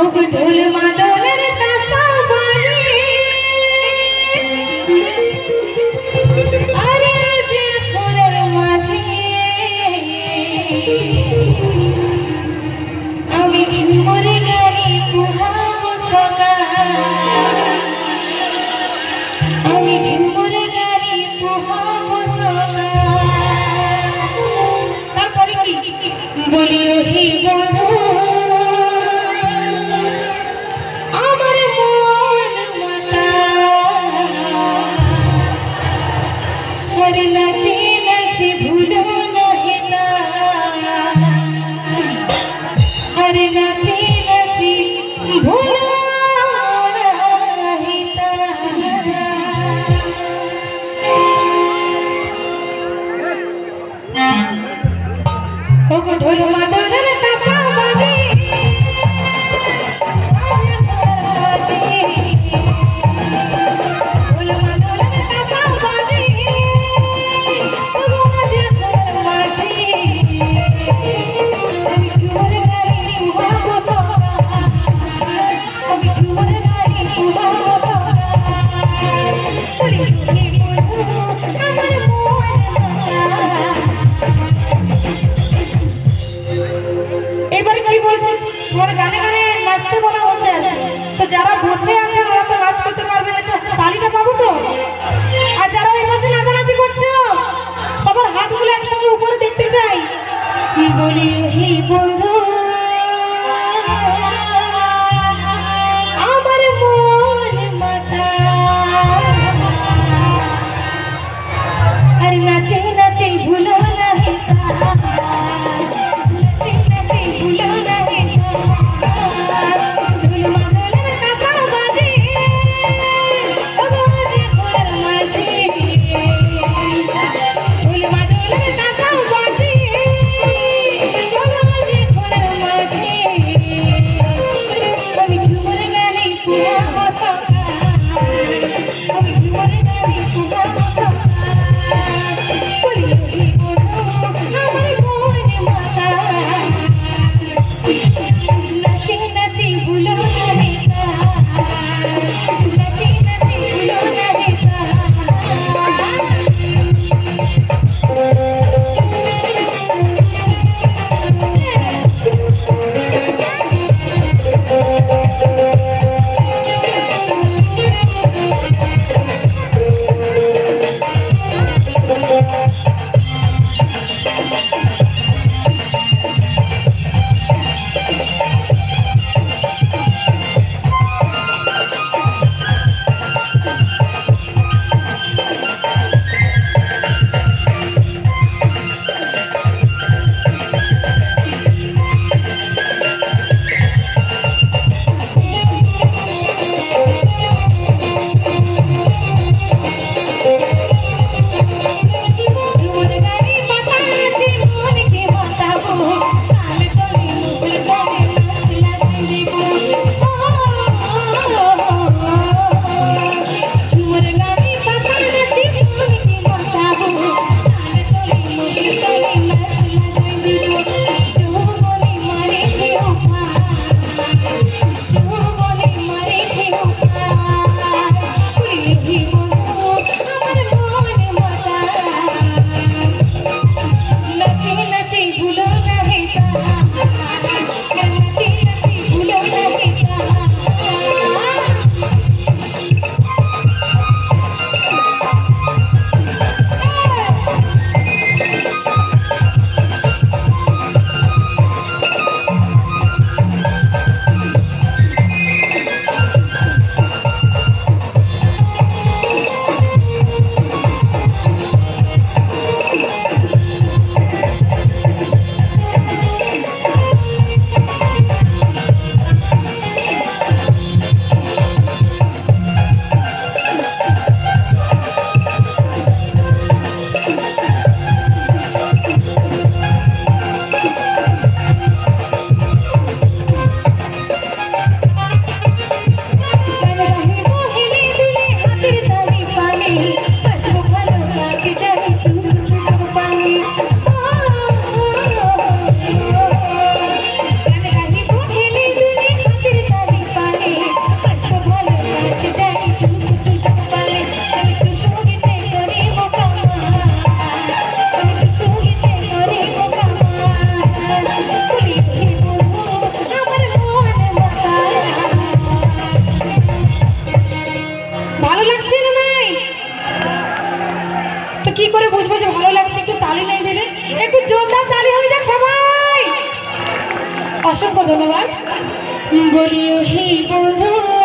ঢোল মাদলের কাঁসা বাড়ি আরে যে ফুলের মাঝে আমি ঝুমুরে গাড়ি পুহাবো সকাল আমি ঝুমুরে গাড়ি পুহাবো সকাল তারপরে কি বলি ওহি বন্ধু আমার মন মাতা করে নাচে নাচে ভুলো না হেতা আরে নাচে নাচে ভুলো না হেতা ওগো ঢোল মাদলের কাঁসা বাজে ঢোল মাদলের কাঁসা বাজে মাঝে মাঝে আমি ঝুমুর গাড়ি পুহাবো সকাল আমি ঝুমুর গাড়ি পুহাবো সকাল বলি তুমি বন্ধু আমার মন এবারে কি বলছি তোমার গানে গানে নাচতে বলা হচ্ছে তো যারা বসে আছে ওরা তো নাচ করতে পারবে না তো তালিকা পাবো তো আর যারা এই বসে নাচানাচি করছো সবার হাতগুলো একসঙ্গে উপরে দেখতে চাই বলি হি বন্ধু আমার মন মাতা আর নাচে নাচে ভুলো না অসংখ্য ধন্যবাদ। বলিও হে বন্ধু